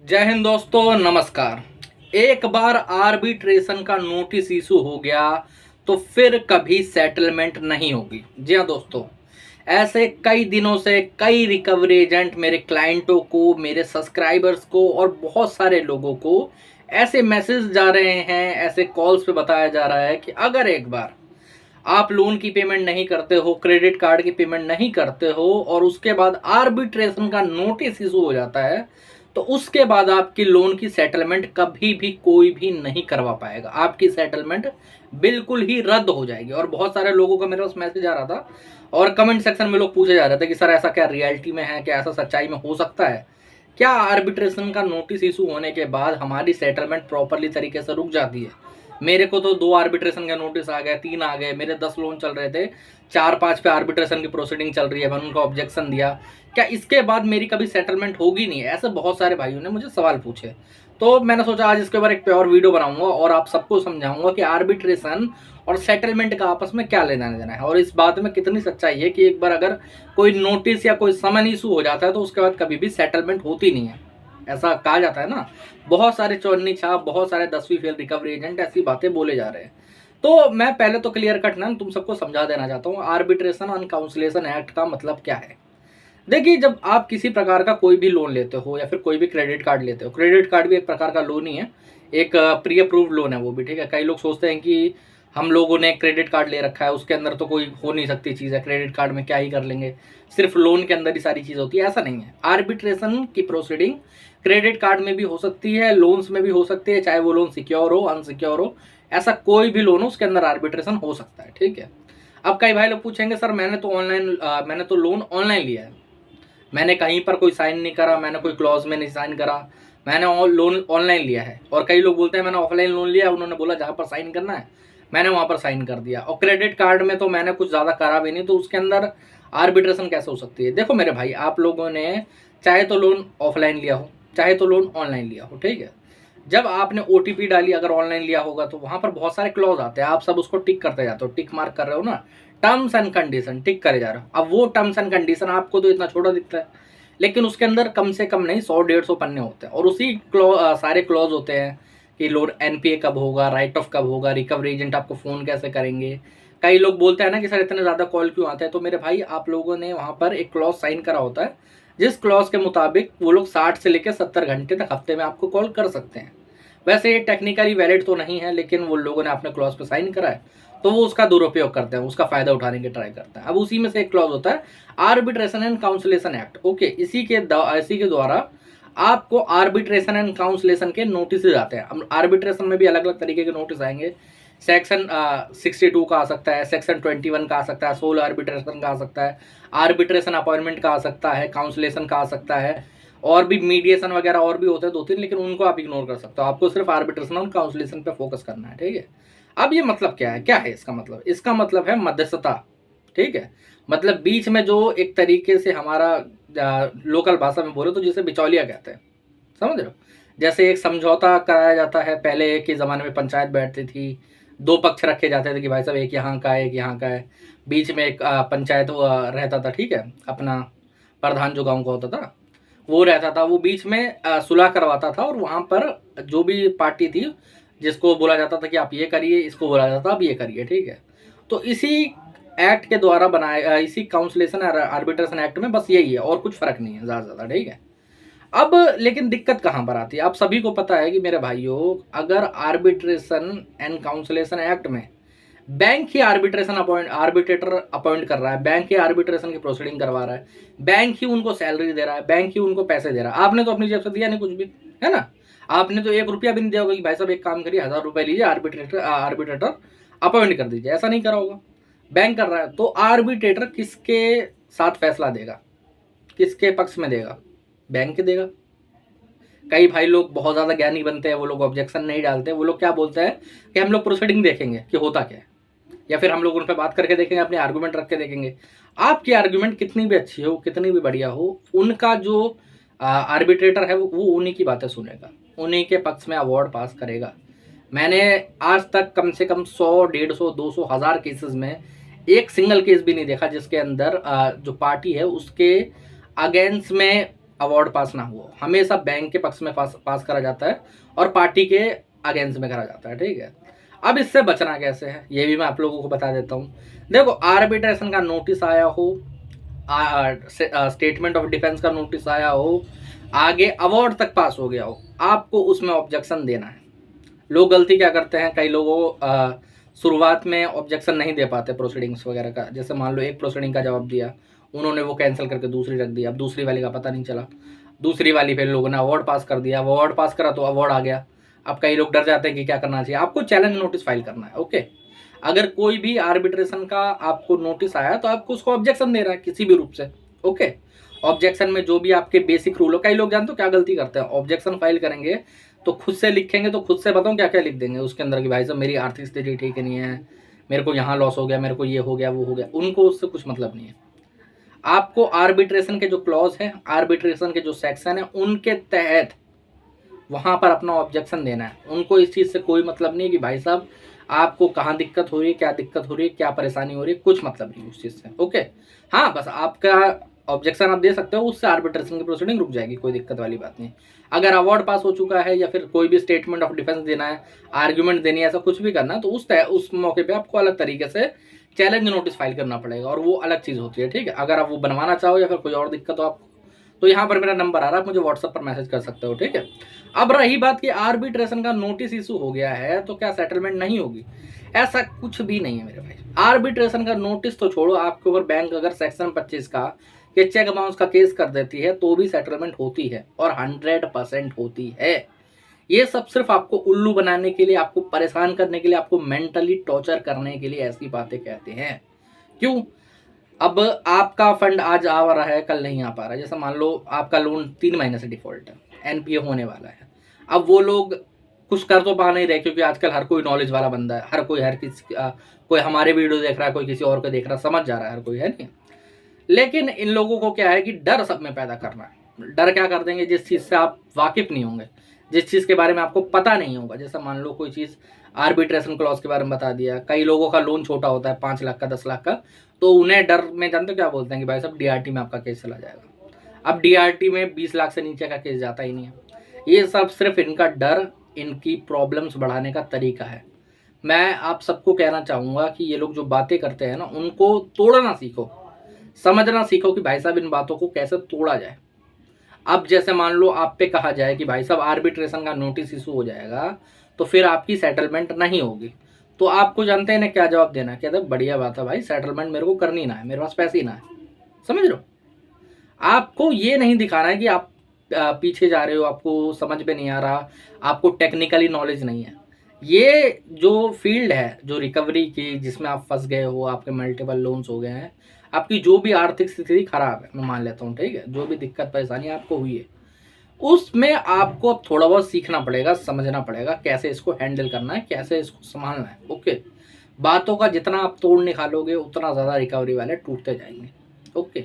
जय हिंद दोस्तों, नमस्कार। एक बार आर्बिट्रेशन का नोटिस इशू हो गया तो फिर कभी सेटलमेंट नहीं होगी। जी हाँ दोस्तों, ऐसे कई दिनों से कई रिकवरी एजेंट मेरे क्लाइंटों को, मेरे सब्सक्राइबर्स को और बहुत सारे लोगों को ऐसे मैसेज जा रहे हैं, ऐसे कॉल्स पे बताया जा रहा है कि अगर एक बार आप लोन की पेमेंट नहीं करते हो, क्रेडिट कार्ड की पेमेंट नहीं करते हो और उसके बाद आर्बिट्रेशन का नोटिस इशू हो जाता है, तो उसके बाद आपकी लोन की सेटलमेंट कभी भी कोई भी नहीं करवा पाएगा। आपकी सेटलमेंट बिल्कुल ही रद्द हो जाएगी। और बहुत सारे लोगों का मेरे पास मैसेज आ रहा था और कमेंट सेक्शन में लोग पूछे जा रहे थे कि सर ऐसा क्या रियलिटी में है, क्या ऐसा सच्चाई में हो सकता है? क्या आर्बिट्रेशन का नोटिस इशू होने के बाद हमारी सेटलमेंट प्रॉपरली तरीके से रुक जाती है? मेरे को तो 2 आर्बिट्रेशन का नोटिस आ गए, 3 आ गए, मेरे 10 लोन चल रहे थे, 4-5 पे आर्बिट्रेशन की प्रोसीडिंग चल रही है, मैंने उनको ऑब्जेक्शन दिया। क्या इसके बाद मेरी कभी सेटलमेंट होगी नहीं? ऐसे बहुत सारे भाइयों ने मुझे सवाल पूछे। तो मैंने सोचा आज इसके ऊपर एक प्योर वीडियो बनाऊंगा और आप सबको समझाऊंगा कि आर्बिट्रेशन और सेटलमेंट का आपस में क्या लेना देना है और इस बात में कितनी सच्चाई है कि एक बार अगर कोई नोटिस या कोई समन इशू हो जाता है तो उसके बाद कभी भी सेटलमेंट होती नहीं है। ऐसा कहा जाता है ना, बहुत सारे चौनी छाप, बहुत सारे 10वीं फेल रिकवरी एजेंट ऐसी बातें बोले जा रहे हैं। तो मैं पहले तो क्लियर कट ना तुम सबको समझा देना चाहता हूँ, आर्बिट्रेशन एंड काउंसलेशन एक्ट का मतलब क्या है। देखिए, जब आप किसी प्रकार का कोई भी लोन लेते हो या फिर कोई भी क्रेडिट कार्ड लेते हो, क्रेडिट कार्ड भी एक प्रकार का लोन ही है, एक प्री अप्रूव्ड लोन है वो भी, ठीक है। कई लोग सोचते हैं कि हम लोगों ने क्रेडिट कार्ड ले रखा है, उसके अंदर तो कोई हो नहीं सकती चीज़ है, क्रेडिट कार्ड में क्या ही कर लेंगे, सिर्फ लोन के अंदर ही सारी चीज़ होती है। ऐसा नहीं है। आर्बिट्रेशन की प्रोसीडिंग क्रेडिट कार्ड में भी हो सकती है, लोन्स में भी हो सकती है, चाहे वो लोन सिक्योर हो, अनसिक्योर हो, ऐसा कोई भी लोन हो उसके अंदर आर्बिट्रेशन हो सकता है, ठीक है। अब कई भाई लोग पूछेंगे सर मैंने तो लोन ऑनलाइन लिया है, मैंने कहीं पर कोई साइन नहीं करा, मैंने कोई क्लॉज में नहीं साइन करा, मैंने लोन ऑनलाइन लिया है। और कई लोग बोलते हैं मैंने ऑफलाइन लोन लिया, उन्होंने बोला जहाँ पर साइन करना है मैंने वहाँ पर साइन कर दिया। और क्रेडिट कार्ड में तो मैंने कुछ ज़्यादा करा भी नहीं, तो उसके अंदर आर्बिट्रेशन कैसे हो सकती है? देखो मेरे भाई, आप लोगों ने चाहे तो लोन ऑफलाइन लिया हो, चाहे तो लोन ऑनलाइन लिया हो, ठीक है। जब आपने OTP डाली, अगर ऑनलाइन लिया होगा तो वहाँ पर बहुत सारे क्लॉज आते हैं, आप सब उसको टिक करते जाते हो, टिक मार्क कर रहे हो ना, टर्म्स एंड कंडीशन टिक करे जा रहे हो। अब वो टर्म्स एंड कंडीशन आपको तो इतना छोटा दिखता है, लेकिन उसके अंदर कम से कम नहीं 100-150 पन्ने होते हैं और उसी सारे क्लॉज होते हैं कि लोन NPA कब होगा, राइट ऑफ कब होगा, रिकवरी एजेंट आपको फ़ोन कैसे करेंगे। कई लोग बोलते हैं ना कि सर इतने ज़्यादा कॉल क्यों आते हैं, तो मेरे भाई आप लोगों ने वहाँ पर एक क्लॉज साइन करा होता है, जिस क्लॉज के मुताबिक वो लोग 60 से लेकर 70 घंटे तक हफ्ते में आपको कॉल कर सकते हैं। वैसे ये टेक्निकली वैलिड तो नहीं है, लेकिन वो लोगों ने अपने क्लॉज पे साइन करा है तो वो उसका दुरुपयोग करते हैं, उसका फायदा उठाने की ट्राई करते हैं। अब उसी में से एक क्लॉज होता है आर्बिट्रेशन एंड काउंसलेशन एक्ट। ओके, इसी के द्वारा आपको आर्बिट्रेशन एंड काउंसलेशन के नोटिस आते हैं। अब आर्बिट्रेशन में भी अलग अलग तरीके के नोटिस आएंगे। सेक्शन 62 का आ सकता है, सेक्शन 21 का आ सकता है, सोल आर्बिट्रेशन का आ सकता है, आर्बिट्रेशन अपॉइंटमेंट का आ सकता है, काउंसलेशन का आ सकता है, और भी मीडिएशन वगैरह और भी होते हैं 2-3, लेकिन उनको आप इग्नोर कर सकते हो। आपको सिर्फ आर्बिट्रेशन और काउंसलेशन पे फोकस करना है, ठीक है। अब ये मतलब क्या है, क्या है इसका मतलब? इसका मतलब है मध्यस्थता, ठीक है। मतलब बीच में जो एक तरीके से हमारा लोकल भाषा में बोले तो जिसे बिचौलिया कहते हैं, समझ रहे हो। जैसे एक समझौता कराया जाता है, पहले के ज़माने में पंचायत बैठती थी, 2 पक्ष रखे जाते थे कि भाई साहब एक यहाँ का है, एक यहाँ का है, बीच में एक पंचायत रहता था, ठीक है। अपना प्रधान जो गाँव का होता था वो रहता था, वो बीच में सुलह करवाता था और वहाँ पर जो भी पार्टी थी जिसको बोला जाता था कि आप ये करिए, इसको बोला जाता था आप ये करिए, ठीक है। तो इसी एक्ट के द्वारा बनाया, इसी काउंसलेशन आर्बिट्रेशन एक्ट में बस यही है और कुछ फर्क नहीं है ज़्यादा, ठीक है। अब लेकिन दिक्कत कहाँ पर आती है? आप सभी को पता है कि मेरे भाइयों, अगर आर्बिट्रेशन एंड काउंसलेशन एक्ट में बैंक ही आर्बिट्रेटर अपॉइंट कर रहा है, बैंक ही आर्बिट्रेशन की प्रोसीडिंग करवा रहा है, बैंक ही उनको सैलरी दे रहा है, बैंक ही उनको पैसे दे रहा है, आपने तो अपनी जेब से दिया नहीं कुछ भी, है ना। आपने तो 1 रुपया भी नहीं दिया होगा कि भाई साहब एक काम करिए 1000 रुपये लीजिए, आर्बिट्रेटर अपॉइंट कर दीजिए, ऐसा नहीं करा होगा, बैंक कर रहा है। तो आर्बिट्रेटर किसके साथ फैसला देगा, किसके पक्ष में देगा? बैंक के देगा। कई भाई लोग बहुत ज़्यादा ज्ञानी बनते हैं, वो लोग ऑब्जेक्शन नहीं डालते, वो लोग क्या बोलते हैं कि हम लोग प्रोसीडिंग देखेंगे कि होता क्या है, या फिर हम लोग उन पर बात करके देखेंगे, अपने आर्गुमेंट रख के देखेंगे। आपकी आर्गुमेंट कितनी भी अच्छी हो, कितनी भी बढ़िया हो, उनका जो आर्बिट्रेटर है वो उन्हीं की बातें सुनेगा, उन्हीं के पक्ष में अवार्ड पास करेगा। मैंने आज तक कम से कम 100, 150, 200, 1000 केसेस में एक सिंगल केस भी नहीं देखा जिसके अंदर जो पार्टी है उसके अगेंस्ट में अवार्ड पास ना हुआ हो, हमेशा बैंक के पक्ष में पास करा जाता है और पार्टी के अगेंस्ट में करा जाता है, ठीक है। अब इससे बचना कैसे है ये भी मैं आप लोगों को बता देता हूँ। देखो, आर्बिट्रेशन का नोटिस आया हो, स्टेटमेंट ऑफ डिफेंस का नोटिस आया हो, आगे अवार्ड तक पास हो गया हो, आपको उसमें ऑब्जेक्शन देना है। लोग गलती क्या करते हैं, कई लोगों शुरुआत में ऑब्जेक्शन नहीं दे पाते प्रोसीडिंग्स वगैरह का। जैसे मान लो एक प्रोसीडिंग का जवाब दिया, उन्होंने वो कैंसिल करके दूसरी रख दिया, अब दूसरी वाली का पता नहीं चला, दूसरी वाली फिर लोगों ने अवार्ड पास कर दिया, वो अवार्ड पास करा तो अवार्ड आ गया। अब कई लोग डर जाते हैं कि क्या करना चाहिए, आपको चैलेंज नोटिस फाइल करना है, ओके। अगर कोई भी आर्बिट्रेशन का आपको नोटिस आया तो आपको उसको ऑब्जेक्शन देना है किसी भी रूप से, ओके। ऑब्जेक्शन में जो भी आपके बेसिक रूल हो, कई लोग जानते हो क्या गलती करते हैं, ऑब्जेक्शन फाइल करेंगे तो खुद से लिखेंगे, तो खुद से बताऊँ क्या क्या लिख देंगे उसके अंदर कि भाई साहब मेरी आर्थिक स्थिति ठीक नहीं है, मेरे को यहाँ लॉस हो गया, मेरे को ये हो गया वो हो गया। उनको उससे कुछ मतलब नहीं है। आपको आर्बिट्रेशन के जो क्लॉज है, आर्बिट्रेशन के जो सेक्शन है, उनके तहत वहां पर अपना ऑब्जेक्शन देना है। उनको इस चीज़ से कोई मतलब नहीं है कि भाई साहब आपको कहाँ दिक्कत हो रही है, क्या दिक्कत हो रही है, क्या परेशानी हो रही है, कुछ मतलब नहीं उस चीज़ से, ओके। हाँ, बस आपका ऑब्जेक्शन आप दे सकते हो, उससे आर्बिट्रेशन की प्रोसीडिंग रुक जाएगी, कोई दिक्कत वाली बात नहीं। अगर अवार्ड पास हो चुका है या फिर कोई भी स्टेटमेंट ऑफ डिफेंस देना है, आर्ग्यूमेंट देनी है, ऐसा कुछ भी करना है, तो उस मौके पर आपको अलग तरीके से चैलेंज नोटिस फाइल करना पड़ेगा, और वो अलग चीज़ होती है, ठीक है। अगर आप वो बनवाना चाहो या फिर कोई और दिक्कत हो आपको, तो यहाँ पर मेरा नंबर आ रहा है, आप मुझे व्हाट्सएप पर मैसेज कर सकते हो, ठीक है। अब रही बात कि आर्बिट्रेशन का नोटिस इशू हो गया है तो क्या सेटलमेंट नहीं होगी, ऐसा कुछ भी नहीं है मेरे भाई। आर्बिट्रेशन का नोटिस तो छोड़ो, आपके ऊपर बैंक अगर सेक्शन 25 का कि चेक बाउंस का केस कर देती है तो भी सेटलमेंट होती है, और 100% होती है। ये सब सिर्फ आपको उल्लू बनाने के लिए, आपको परेशान करने के लिए, आपको मेंटली टॉर्चर करने के लिए ऐसी बातें कहते हैं। क्यों? अब आपका फंड आज आ रहा है, कल नहीं आ पा रहा है। जैसे मान लो आपका लोन 3 महीने से डिफॉल्ट है, एनपीए होने वाला है। अब वो लोग कुछ कर तो पा नहीं रहे, क्योंकि आजकल हर कोई नॉलेज वाला बंदा है, हर कोई कोई हमारे वीडियो देख रहा है, कोई किसी और को देख रहा है, समझ जा रहा है हर कोई, है नहीं। लेकिन इन लोगों को क्या है कि डर सब में पैदा करना है। डर क्या कर देंगे, जिस चीज़ से आप वाकिफ नहीं होंगे, जिस चीज़ के बारे में आपको पता नहीं होगा। जैसे मान लो कोई चीज़ आर्बिट्रेशन क्लॉज के बारे में बता दिया, कई लोगों का लोन छोटा होता है 5 लाख का, 10 लाख का, तो उन्हें डर में जानते क्या बोलते हैं कि भाई साहब डीआरटी में आपका केस चला जाएगा। अब डीआरटी में 20 लाख से नीचे का केस जाता ही नहीं है। ये सब सिर्फ इनका डर, इनकी प्रॉब्लम्स बढ़ाने का तरीका है। मैं आप सबको कहना चाहूँगा कि ये लोग जो बातें करते हैं ना, उनको तोड़ना सीखो, समझना सीखो कि भाई साहब इन बातों को कैसे तोड़ा जाए। अब जैसे मान लो आप पे कहा जाए कि भाई साहब आर्बिट्रेशन का नोटिस इशू हो जाएगा तो फिर आपकी सेटलमेंट नहीं होगी, तो आपको जानते हैं ना क्या जवाब देना है, कहते हैं बढ़िया बात है भाई, सेटलमेंट मेरे को करनी ना है, मेरे पास पैसे ही ना है। समझ लो, आपको ये नहीं दिखाना है कि आप पीछे जा रहे हो, आपको समझ में नहीं आ रहा, आपको टेक्निकली नॉलेज नहीं है। ये जो फील्ड है, जो रिकवरी की, जिसमें आप फंस गए हो, आपके मल्टीपल लोन्स हो गए हैं, आपकी जो भी आर्थिक स्थिति खराब है, मैं मान लेता हूँ, ठीक है, जो भी दिक्कत परेशानी आपको हुई है, उसमें आपको अब थोड़ा बहुत सीखना पड़ेगा, समझना पड़ेगा कैसे इसको हैंडल करना है, कैसे इसको संभालना है, ओके। बातों का जितना आप तोड़ निकालोगे उतना ज़्यादा रिकवरी वाले टूटते जाएंगे, ओके।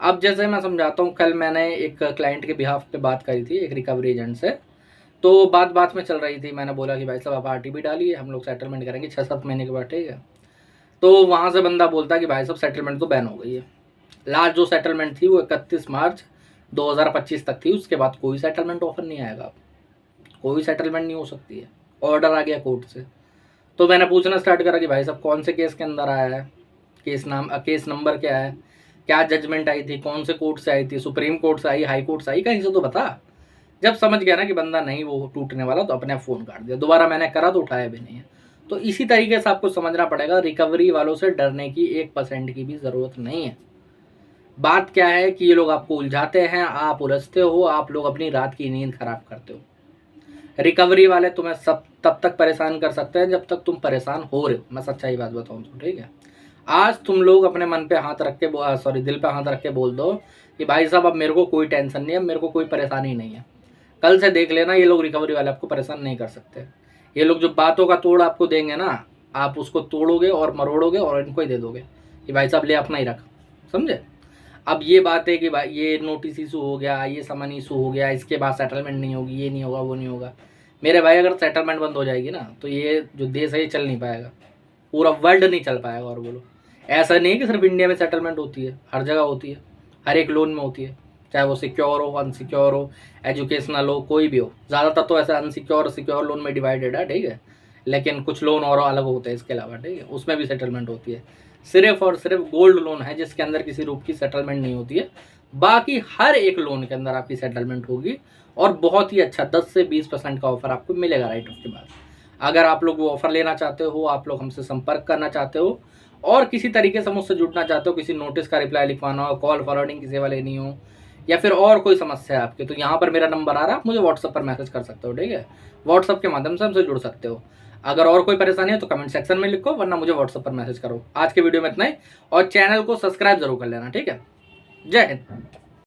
अब जैसे मैं समझाता हूँ, कल मैंने एक क्लाइंट के बिहाफ पे बात करी थी एक रिकवरी एजेंट से, तो बात में चल रही थी, मैंने बोला कि भाई साहब आप आरटीपी डालिए, हम लोग सेटलमेंट करेंगे 6-7 महीने के बाद, ठीक है। तो वहाँ से बंदा बोलता कि भाई साहब सेटलमेंट तो बैन हो गई है। लास्ट जो सेटलमेंट थी वो 31 मार्च 2025 तक थी, उसके बाद कोई सेटलमेंट ऑफर नहीं आएगा, कोई सेटलमेंट नहीं हो सकती है, ऑर्डर आ गया कोर्ट से। तो मैंने पूछना स्टार्ट करा कि भाई साहब कौन से केस के अंदर आया है, केस नंबर क्या है, क्या जजमेंट आई थी, कौन से कोर्ट से आई थी, सुप्रीम कोर्ट से आई, हाई कोर्ट से आई, कहीं से तो बता। जब समझ गया ना कि बंदा नहीं वो टूटने वाला, तो अपने आप फ़ोन काट दिया। दोबारा मैंने करा तो उठाया भी नहीं है। तो इसी तरीके से आपको समझना पड़ेगा, रिकवरी वालों से डरने की 1% की भी ज़रूरत नहीं है। बात क्या है कि ये लोग आपको उलझाते हैं, आप उलझते हो, आप लोग अपनी रात की नींद खराब करते हो। रिकवरी वाले तुम्हें सब तब तक परेशान कर सकते हैं जब तक तुम परेशान हो रहे हो। मैं सच्चाई बात बताऊँ तो, ठीक है। आज तुम लोग अपने मन पे हाथ रख के दिल पे हाथ रख के बोल दो कि भाई साहब अब मेरे को कोई टेंशन नहीं है, मेरे को कोई परेशानी नहीं है। कल से देख लेना, ये लोग रिकवरी वाले आपको परेशान नहीं कर सकते। ये लोग जो बातों का तोड़ आपको देंगे ना, आप उसको तोड़ोगे और मरोड़ोगे और इनको ही दे दोगे कि भाई साहब ले अपना ही रख, समझे। अब ये बात है कि भाई ये नोटिस इशू हो गया, ये समन इशू हो गया, इसके बाद सेटलमेंट नहीं होगी, ये नहीं होगा, वो नहीं होगा। मेरे भाई अगर सेटलमेंट बंद हो जाएगी ना, तो ये जो देश है ये चल नहीं पाएगा, पूरा वर्ल्ड नहीं चल पाएगा। और बोलो, ऐसा नहीं है कि सिर्फ इंडिया में सेटलमेंट होती है, हर जगह होती है, हर एक लोन में होती है। चाहे वो सिक्योर हो, अनसिक्योर हो, एजुकेशनल हो, कोई भी हो। ज़्यादातर तो ऐसा अनसिक्योर सिक्योर लोन में डिवाइडेड है, ठीक है, लेकिन कुछ लोन और अलग होते हैं इसके अलावा, ठीक है, उसमें भी सेटलमेंट होती है। सिर्फ और सिर्फ गोल्ड लोन है जिसके अंदर किसी रूप की सेटलमेंट नहीं होती है, बाकी हर एक लोन के अंदर आपकी सेटलमेंट होगी और बहुत ही अच्छा 10 से 20% का ऑफर आपको मिलेगा राइट ऑफ के बाद। अगर आप लोग वो ऑफर लेना चाहते हो, आप लोग हमसे संपर्क करना चाहते हो और किसी तरीके से मुझसे जुड़ना चाहते हो, किसी नोटिस का रिप्लाई लिखवाना हो, कॉल फॉरवर्डिंग की सेवा लेनी हो, या फिर और कोई समस्या है आपकी, तो यहाँ पर मेरा नंबर आ रहा है, आप मुझे व्हाट्सएप पर मैसेज कर सकते हो, ठीक है, व्हाट्सएप के माध्यम से हमसे जुड़ सकते हो। अगर और कोई परेशानी है तो कमेंट सेक्शन में लिखो, वरना मुझे व्हाट्सएप पर मैसेज करो। आज के वीडियो में इतना ही, और चैनल को सब्सक्राइब जरूर कर लेना, ठीक है। जय हिंद।